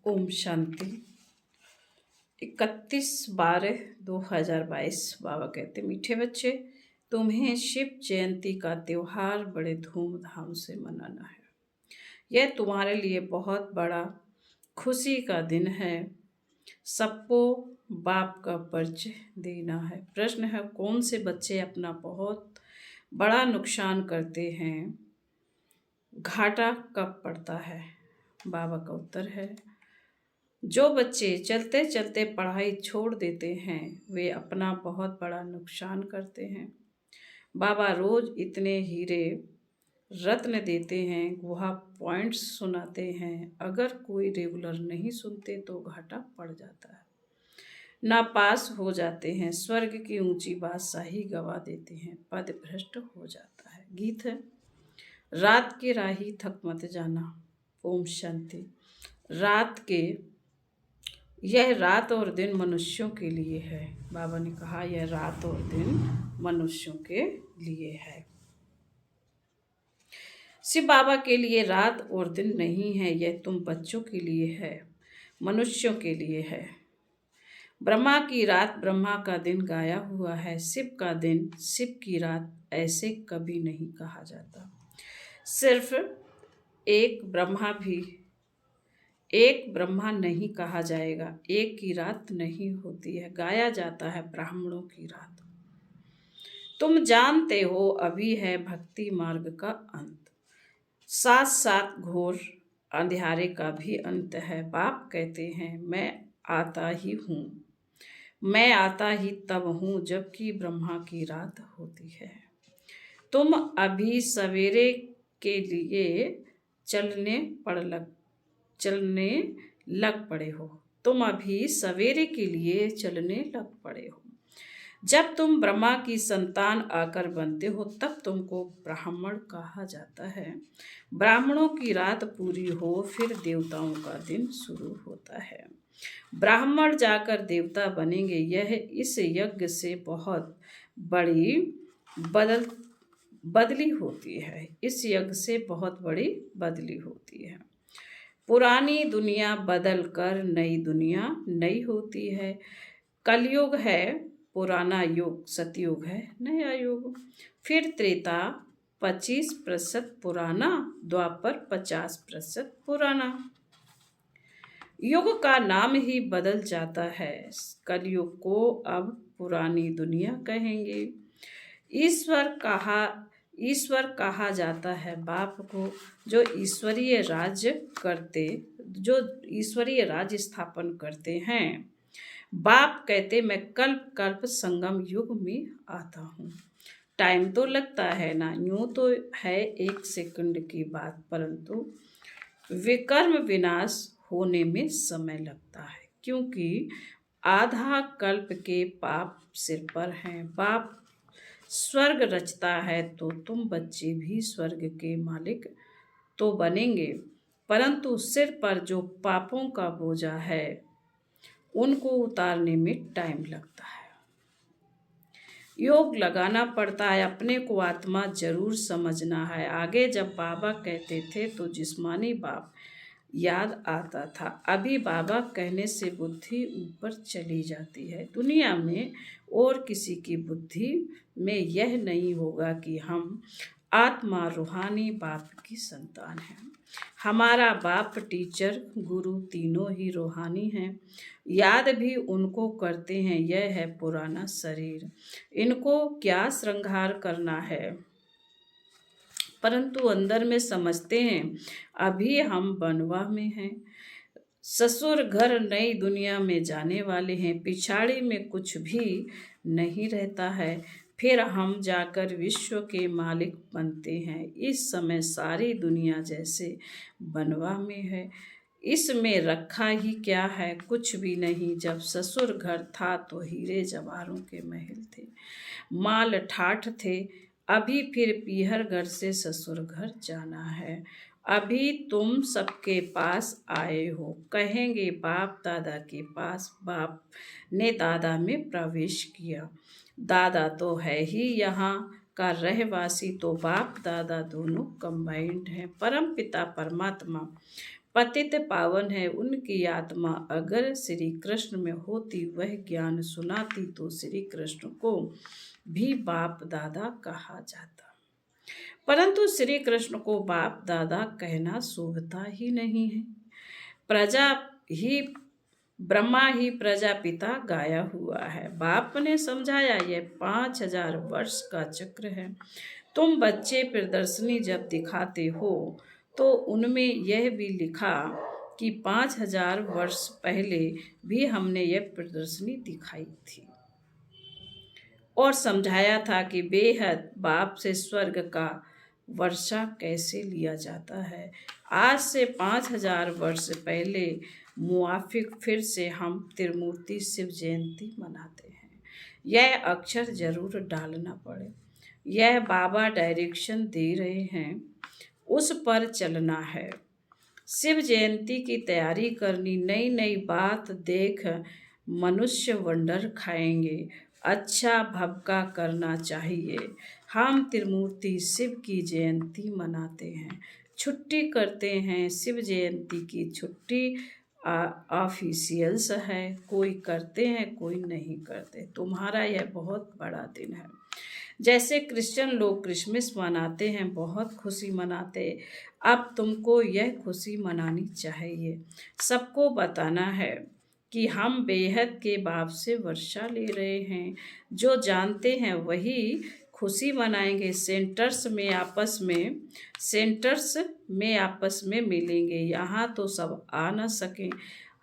ओम शांति। 31/12/2022 बाबा कहते, मीठे बच्चे, तुम्हें शिव जयंती का त्योहार बड़े धूमधाम से मनाना है। यह तुम्हारे लिए बहुत बड़ा खुशी का दिन है। सबको बाप का परिचय देना है। प्रश्न है, कौन से बच्चे अपना बहुत बड़ा नुकसान करते हैं? घाटा कब पड़ता है? बाबा का उत्तर है, जो बच्चे चलते चलते पढ़ाई छोड़ देते हैं वे अपना बहुत बड़ा नुकसान करते हैं। बाबा रोज इतने हीरे रत्न देते हैं, गुहा पॉइंट्स सुनाते हैं, अगर कोई रेगुलर नहीं सुनते तो घाटा पड़ जाता है, नापास हो जाते हैं, स्वर्ग की ऊंची बादशाही गवा देते हैं, पद भ्रष्ट हो जाता है। गीत है, रात की राही थक मत जाना। ओम शांति। यह रात और दिन मनुष्यों के लिए है। बाबा ने कहा, यह रात और दिन मनुष्यों के लिए है। शिव बाबा के लिए रात और दिन नहीं है, यह तुम बच्चों के लिए है, मनुष्यों के लिए है। ब्रह्मा की रात ब्रह्मा का दिन गाया हुआ है, शिव का दिन शिव की रात ऐसे कभी नहीं कहा जाता। सिर्फ एक ब्रह्मा नहीं कहा जाएगा, एक की रात नहीं होती है, गाया जाता है ब्राह्मणों की रात। तुम जानते हो अभी है भक्ति मार्ग का अंत, साथ साथ घोर अंधेरे का भी अंत है। बाप कहते हैं, मैं आता ही तब हूँ जबकि ब्रह्मा की रात होती है। तुम अभी सवेरे के लिए चलने लग पड़े हो। जब तुम ब्रह्मा की संतान आकर बनते हो तब तुमको ब्राह्मण कहा जाता है। ब्राह्मणों की रात पूरी हो फिर देवताओं का दिन शुरू होता है। ब्राह्मण जाकर देवता बनेंगे, यह इस यज्ञ से बहुत बड़ी बदली होती है। इस यज्ञ से बहुत बड़ी बदली होती है। पुरानी दुनिया बदल कर नई दुनिया नई होती है। कलयुग है पुराना युग, सतयुग है नया युग। फिर त्रेता 25% पुराना, द्वापर 50% पुराना। युग का नाम ही बदल जाता है। कलयुग को अब पुरानी दुनिया कहेंगे। ईश्वर कहा जाता है बाप को, जो ईश्वरीय राज्य स्थापन करते हैं। बाप कहते, मैं कल्प संगम युग में आता हूँ। टाइम तो लगता है ना, यूं तो है 1 सेकंड की बात, परंतु विकर्म विनाश होने में समय लगता है, क्योंकि आधा कल्प के पाप सिर पर हैं। बाप स्वर्ग रचता है तो तुम बच्चे भी स्वर्ग के मालिक तो बनेंगे, परंतु सिर पर जो पापों का बोझा है उनको उतारने में टाइम लगता है, योग लगाना पड़ता है। अपने को आत्मा जरूर समझना है। आगे जब बाबा कहते थे तो जिस्मानी बाप याद आता था, अभी बाबा कहने से बुद्धि ऊपर चली जाती है। दुनिया में और किसी की बुद्धि में यह नहीं होगा कि हम आत्मा रूहानी बाप की संतान हैं। हमारा बाप, टीचर, गुरु तीनों ही रूहानी हैं। याद भी उनको करते हैं। यह है पुराना शरीर, इनको क्या श्रृंगार करना है, परंतु अंदर में समझते हैं अभी हम बनवा में हैं। ससुर घर नई दुनिया में जाने वाले हैं। पिछाड़ी में कुछ भी नहीं रहता है, फिर हम जाकर विश्व के मालिक बनते हैं। इस समय सारी दुनिया जैसे बनवा में है। इसमें रखा ही क्या है, कुछ भी नहीं। जब ससुर घर था तो हीरे जवाहरों के महल थे, माल ठाठ थे। अभी फिर पीहर घर से ससुर घर जाना है। अभी तुम सबके पास आए हो, कहेंगे बाप दादा के पास। बाप ने दादा में प्रवेश किया। दादा तो है ही यहाँ का रहवासी, तो बाप दादा दोनों कंबाइंड हैं। परम पिता परमात्मा पतित पावन है उनकी आत्मा। अगर श्री कृष्ण में होती वह ज्ञान सुनाती तो श्री कृष्ण को भी बाप दादा कहा जाता, परंतु श्री कृष्ण को बाप दादा कहना शोभता ही नहीं है। प्रजा ही ब्रह्मा ही प्रजापिता गाया हुआ है। बाप ने समझाया यह 5000 वर्ष का चक्र है। तुम बच्चे प्रदर्शनी जब दिखाते हो तो उनमें यह भी लिखा कि 5000 वर्ष पहले भी हमने यह प्रदर्शनी दिखाई थी और समझाया था कि बेहद बाप से स्वर्ग का वर्षा कैसे लिया जाता है। आज से 5000 वर्ष पहले मुआफिक फिर से हम त्रिमूर्ति शिव जयंती मनाते हैं। यह अक्षर जरूर डालना पड़े। यह बाबा डायरेक्शन दे रहे हैं, उस पर चलना है। शिव जयंती की तैयारी करनी, नई नई बात देख मनुष्य वंडर खाएंगे। अच्छा भबका करना चाहिए। हम त्रिमूर्ति शिव की जयंती मनाते हैं, छुट्टी करते हैं। शिव जयंती की छुट्टी ऑफिशियल्स है, कोई करते हैं कोई नहीं करते। तुम्हारा यह बहुत बड़ा दिन है। जैसे क्रिश्चियन लोग क्रिसमस मनाते हैं, बहुत खुशी मनाते, अब तुमको यह खुशी मनानी चाहिए। सबको बताना है कि हम बेहद के बाप से वर्षा ले रहे हैं। जो जानते हैं वही खुशी मनाएंगे। सेंटर्स में आपस में मिलेंगे। यहाँ तो सब आ न सके।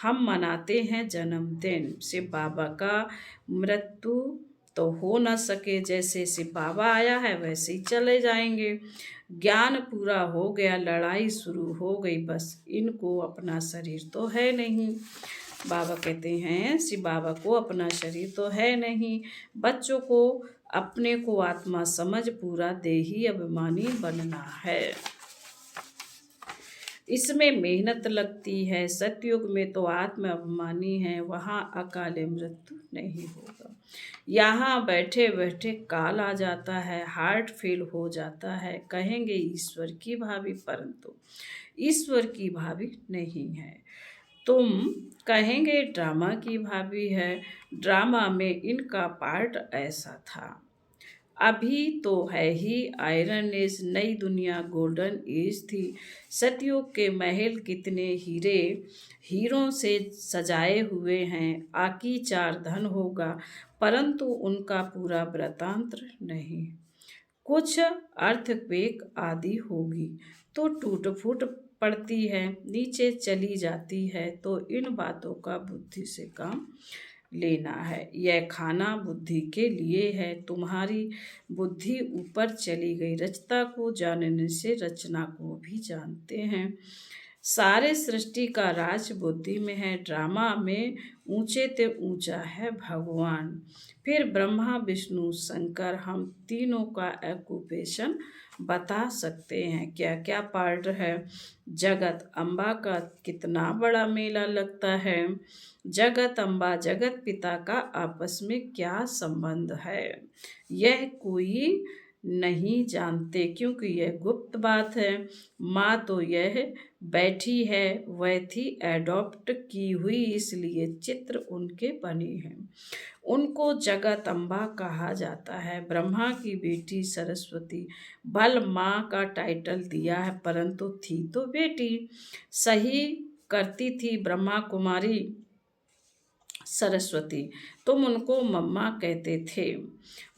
हम मनाते हैं जन्मदिन। शिव बाबा का मृत्यु तो हो न सके। जैसे शिव बाबा आया है वैसे ही चले जाएंगे। ज्ञान पूरा हो गया, लड़ाई शुरू हो गई। बस इनको अपना शरीर तो है नहीं। बाबा कहते हैं शिव बाबा को अपना शरीर तो है नहीं। बच्चों को अपने को आत्मा समझ पूरा देही अभिमानी बनना है। इसमें मेहनत लगती है। सतयुग में तो आत्म अभिमानी है, वहाँ अकाले मृत्यु नहीं होगा। यहाँ बैठे बैठे काल आ जाता है, हार्ट फेल हो जाता है। कहेंगे ईश्वर की भाभी, परंतु ईश्वर की भाभी नहीं है। तुम कहेंगे ड्रामा की भाभी है। ड्रामा में इनका पार्ट ऐसा था। अभी तो है ही आयरन एज, नई दुनिया गोल्डन एज थी। सतयुग के महल कितने हीरों से सजाए हुए हैं। आकी चार धन होगा, परंतु उनका पूरा वृतांत नहीं। कुछ अर्थक्वेक आदि होगी तो टूट फूट पड़ती है, नीचे चली जाती है। तो इन बातों का बुद्धि से काम लेना है। यह खाना बुद्धि के लिए है। तुम्हारी बुद्धि ऊपर चली गई। रचता को जानने से रचना को भी जानते हैं। सारे सृष्टि का राज बुद्धि में है। ड्रामा में ऊंचे ते ऊंचा है भगवान, फिर ब्रह्मा विष्णु शंकर। हम तीनों का एक्यूपेशन बता सकते हैं। क्या क्या पार्ट है। जगत अम्बा का कितना बड़ा मेला लगता है। जगत अम्बा जगत पिता का आपस में क्या संबंध है, यह कोई नहीं जानते, क्योंकि यह गुप्त बात है। माँ तो यह बैठी है, वह थी एडॉप्ट की हुई, इसलिए चित्र उनके बने हैं। उनको जगत अम्बा कहा जाता है। ब्रह्मा की बेटी सरस्वती, भल माँ का टाइटल दिया है, परंतु थी तो बेटी। सही करती थी ब्रह्मा कुमारी सरस्वती, तुम उनको मम्मा कहते थे।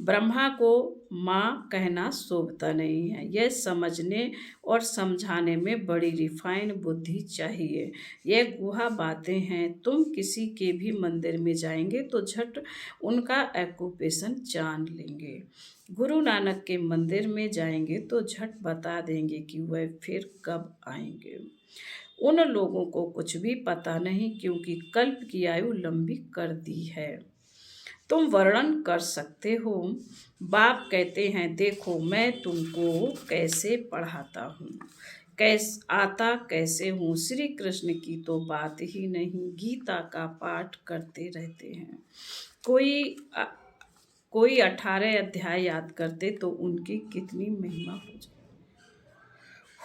ब्रह्मा को माँ कहना शोभता नहीं है। यह समझने और समझाने में बड़ी रिफाइन बुद्धि चाहिए। यह गुहा बातें हैं। तुम किसी के भी मंदिर में जाएंगे तो झट उनका एक्यूपेशन जान लेंगे। गुरु नानक के मंदिर में जाएंगे तो झट बता देंगे कि वह फिर कब आएंगे। उन लोगों को कुछ भी पता नहीं, क्योंकि कल्प की आयु लंबी कर दी है। तुम वर्णन कर सकते हो। बाप कहते हैं देखो मैं तुमको कैसे पढ़ाता हूँ, कैसे हूँ। श्री कृष्ण की तो बात ही नहीं, गीता का पाठ करते रहते हैं। कोई 18 अध्याय याद करते तो उनकी कितनी महिमा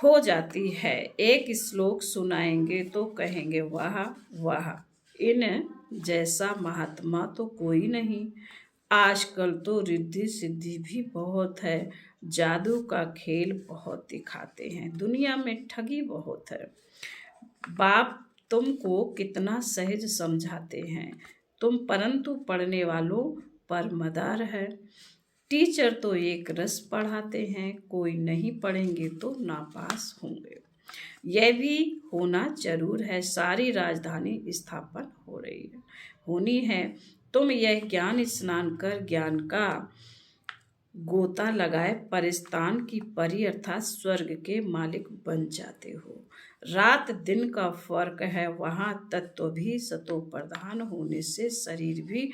हो जाती है। एक श्लोक सुनाएंगे तो कहेंगे वाह वाह, इन जैसा महात्मा तो कोई नहीं। आजकल तो रिद्धि सिद्धि भी बहुत है, जादू का खेल बहुत दिखाते हैं, दुनिया में ठगी बहुत है। बाप तुमको कितना सहज समझाते हैं तुम, परंतु पढ़ने वालों पर मदार है। टीचर तो एक रस पढ़ाते हैं, कोई नहीं पढ़ेंगे तो नापास होंगे। यह भी होना जरूर है, सारी राजधानी स्थापन हो रही है, होनी है। तुम यह ज्ञान स्नान कर ज्ञान का गोता लगाए परिस्तान की परी अर्थात स्वर्ग के मालिक बन जाते हो। रात दिन का फर्क है, वहाँ तत्व भी सतो प्रधान होने से शरीर भी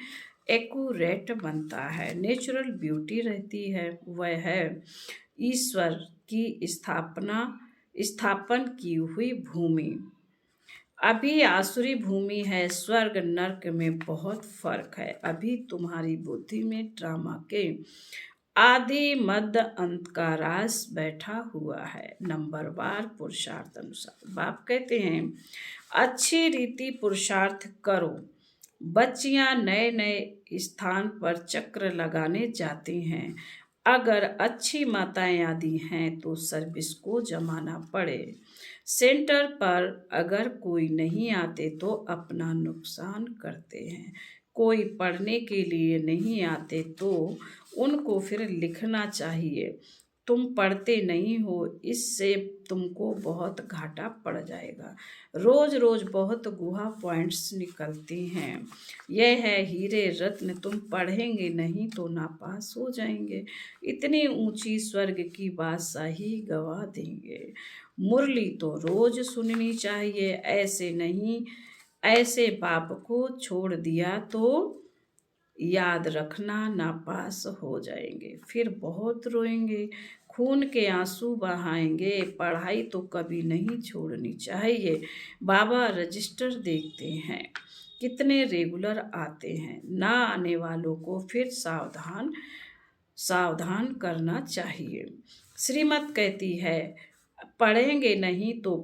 एक्यूरेट बनता है, नेचुरल ब्यूटी रहती है। वह है ईश्वर की स्थापन की हुई भूमि। अभी आसुरी भूमि है, स्वर्ग नर्क में बहुत फर्क है। अभी तुम्हारी बुद्धि में ड्रामा के आदि मध्य अंत का रास बैठा हुआ है, नंबरवार पुरुषार्थ अनुसार। बाप कहते हैं अच्छी रीति पुरुषार्थ करो। बच्चियां नए नए स्थान पर चक्र लगाने जाती हैं, अगर अच्छी माताएं आदि हैं तो सर्विस को जमाना पड़े। सेंटर पर अगर कोई नहीं आते तो अपना नुकसान करते हैं, कोई पढ़ने के लिए नहीं आते तो उनको फिर लिखना चाहिए। तुम पढ़ते नहीं हो, इससे तुमको बहुत घाटा पड़ जाएगा। रोज रोज बहुत गुहा पॉइंट्स निकलती हैं। यह है हीरे रत्न, तुम पढ़ेंगे नहीं तो नापास हो जाएंगे। इतनी ऊंची स्वर्ग की बादशाही गवा देंगे। मुरली तो रोज सुननी चाहिए, ऐसे नहीं। ऐसे बाप को छोड़ दिया तो याद रखना नापास हो जाएंगे, फिर बहुत रोएंगे, खून के आंसू बहाएंगे। पढ़ाई तो कभी नहीं छोड़नी चाहिए। बाबा रजिस्टर देखते हैं कितने रेगुलर आते हैं, ना आने वालों को फिर सावधान सावधान करना चाहिए। श्रीमत कहती है पढ़ेंगे नहीं तो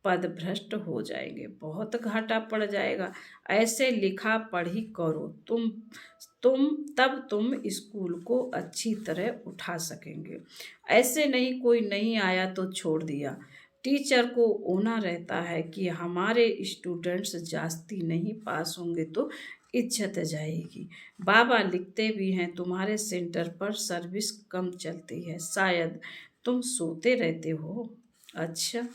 पद भ्रष्ट हो जाएंगे, बहुत घाटा पड़ जाएगा। ऐसे लिखा पढ़ी करो तब तुम स्कूल को अच्छी तरह उठा सकेंगे। ऐसे नहीं कोई नहीं आया तो छोड़ दिया। टीचर को होना रहता है कि हमारे स्टूडेंट्स जास्ती नहीं पास होंगे तो इज्जत जाएगी। बाबा लिखते भी हैं तुम्हारे सेंटर पर सर्विस कम चलती है, शायद तुम सोते रहते हो। अच्छा,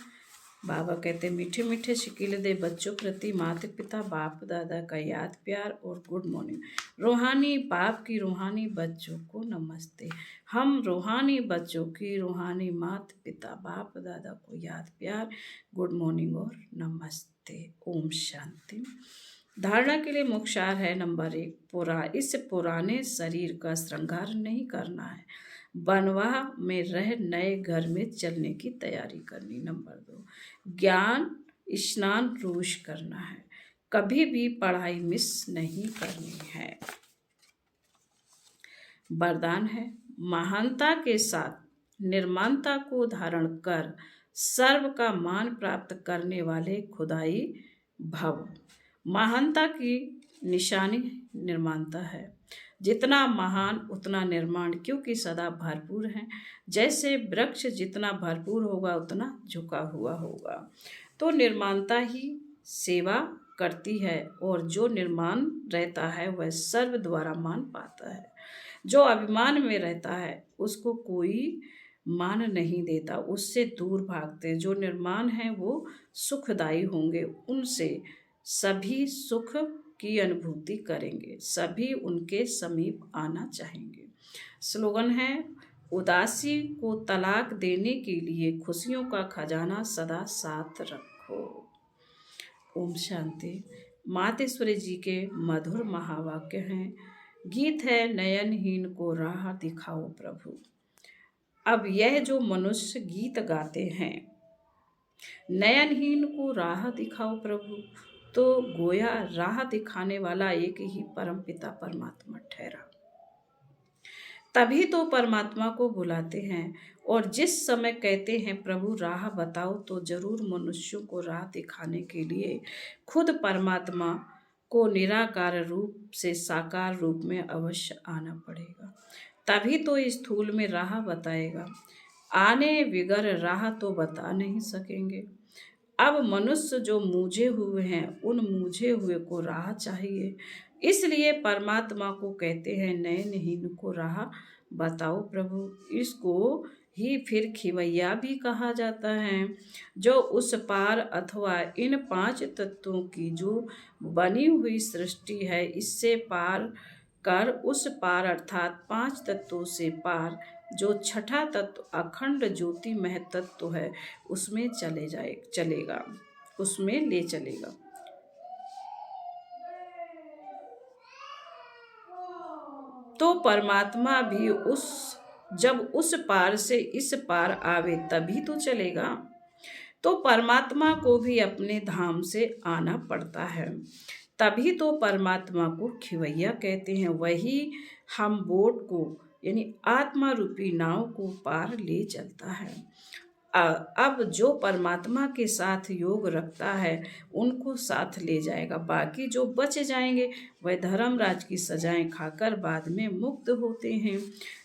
बाबा कहते मीठे मीठे शिकीले दे बच्चों प्रति माता पिता बाप दादा का याद प्यार और गुड मॉर्निंग। रूहानी बाप की रूहानी बच्चों को नमस्ते। हम रूहानी बच्चों की रूहानी माता पिता बाप दादा को याद प्यार, गुड मॉर्निंग और नमस्ते। ओम शांति। धारणा के लिए मुख्य है नंबर 1, इस पुराने शरीर का श्रृंगार नहीं करना है, बनवाह में रह नए घर में चलने की तैयारी करनी। नंबर 2, ज्ञान स्नान रोज करना है, कभी भी पढ़ाई मिस नहीं करनी है। वरदान है महानता के साथ निर्माणता को धारण कर सर्व का मान प्राप्त करने वाले खुदाई भव। महानता की निशानी निर्माणता है, जितना महान उतना निर्माण, क्योंकि सदा भरपूर है। जैसे वृक्ष जितना भरपूर होगा उतना झुका हुआ होगा, तो निर्माणता ही सेवा करती है, और जो निर्माण रहता है वह सर्व द्वारा मान पाता है। जो अभिमान में रहता है उसको कोई मान नहीं देता, उससे दूर भागते। जो निर्माण है वो सुखदायी होंगे, उनसे सभी सुख की अनुभूति करेंगे, सभी उनके समीप आना चाहेंगे। स्लोगन है उदासी को तलाक देने के लिए खुशियों का खजाना सदा साथ रखो। ओम शांति। मातेश्वरी जी के मधुर महावाक्य हैं। गीत है नयनहीन को राह दिखाओ प्रभु। अब यह जो मनुष्य गीत गाते हैं नयनहीन को राह दिखाओ प्रभु, तो गोया राह दिखाने वाला एक ही परमपिता परमात्मा ठहरा। तभी तो परमात्मा को बुलाते हैं। और जिस समय कहते हैं प्रभु राह बताओ, तो जरूर मनुष्यों को राह दिखाने के लिए खुद परमात्मा को निराकार रूप से साकार रूप में अवश्य आना पड़ेगा। तभी तो इस स्थूल में राह बताएगा। आने बिगर राह तो बता नहीं सकेंगे। अब मनुष्य जो मूझे हुए हैं, उन मूझे हुए को राह चाहिए। इसलिए परमात्मा को कहते हैं नयनहीन को राह बताओ प्रभु। इसको ही फिर खिवैया भी कहा जाता है, जो उस पार अथवा इन पांच तत्वों की जो बनी हुई सृष्टि है, इससे पार कर उस पार अर्थात पांच तत्वों से पार जो छठा तत्व अखंड ज्योतिमय तत्व है, उसमें चलेगा, उसमें ले चलेगा। तो परमात्मा भी जब उस पार से इस पार आवे तभी तो चलेगा। तो परमात्मा को भी अपने धाम से आना पड़ता है। तभी तो परमात्मा को खिवैया कहते हैं। वही हम बोट को यानी आत्मा रूपी नाव को पार ले चलता है। अब जो परमात्मा के साथ योग रखता है उनको साथ ले जाएगा। बाकी जो बच जाएंगे वह धर्मराज की सजाएं खाकर बाद में मुक्त होते हैं।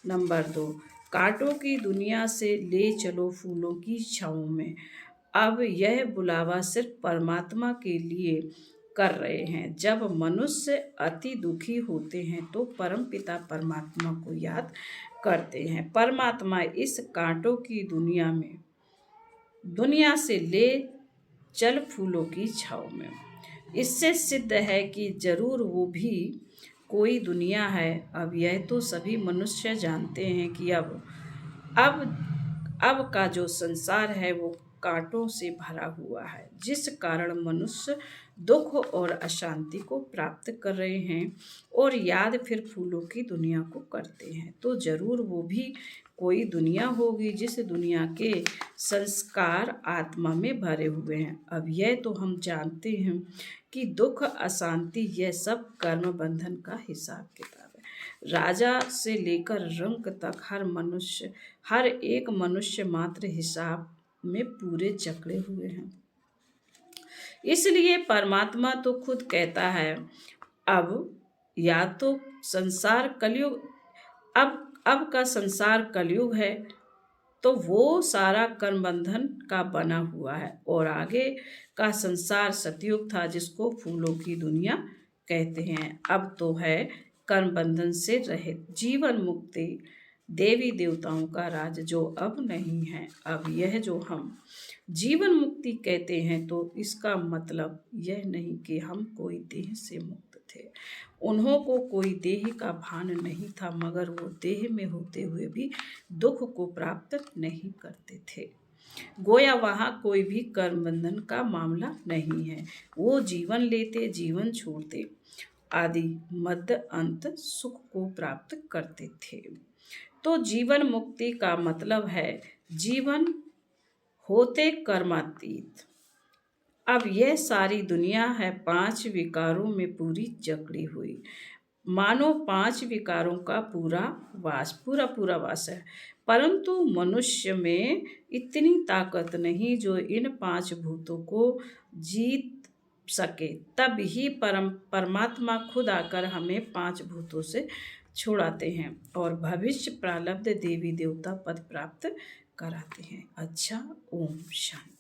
नंबर 2, कांटों की दुनिया से ले चलो फूलों की छाँव में। अब यह बुलावा सिर्फ परमात्मा के लिए कर रहे हैं। जब मनुष्य अति दुखी होते हैं तो परमपिता परमात्मा को याद करते हैं। परमात्मा इस कांटों की दुनिया से ले चल फूलों की छाँव में। इससे सिद्ध है कि जरूर वो भी कोई दुनिया है। अब यह तो सभी मनुष्य जानते हैं कि अब का जो संसार है वो कांटों से भरा हुआ है, जिस कारण मनुष्य दुख और अशांति को प्राप्त कर रहे हैं और याद फिर फूलों की दुनिया को करते हैं। तो जरूर वो भी कोई दुनिया होगी जिस दुनिया के संस्कार आत्मा में भरे हुए हैं। अब यह तो हम जानते हैं कि दुख अशांति यह सब कर्म बंधन का हिसाब किताब है। राजा से लेकर रंक तक हर एक मनुष्य मात्र हिसाब में पूरे जकड़े हुए हैं। इसलिए परमात्मा तो खुद कहता है अब या तो संसार कलयुग अब का संसार कलयुग है, तो वो सारा कर्म बंधन का बना हुआ है। और आगे का संसार सतयुग था जिसको फूलों की दुनिया कहते हैं। अब तो है कर्म बंधन से रहित जीवन मुक्ति, देवी देवताओं का राज जो अब नहीं है। अब यह जो हम जीवन मुक्ति कहते हैं तो इसका मतलब यह नहीं कि हम कोई देह से मुक्त थे। उन्हों को कोई देह का भान नहीं था, मगर वो देह में होते हुए भी दुख को प्राप्त नहीं करते थे। गोया वहाँ कोई भी कर्म बंधन का मामला नहीं है। वो जीवन लेते, जीवन छोड़ते, आदि मध्य अंत सुख को प्राप्त करते थे। तो जीवन मुक्ति का मतलब है जीवन होते कर्मातीत। अब यह सारी दुनिया है 5 विकारों में पूरी जकड़ी हुई, मानो 5 विकारों का पूरा वास है। परंतु मनुष्य में इतनी ताकत नहीं जो इन 5 भूतों को जीत सके। तब ही परमात्मा खुद आकर हमें 5 भूतों से छुड़ाते हैं और भविष्य प्रारब्ध देवी देवता पद प्राप्त कराते हैं। अच्छा, ओम शांति।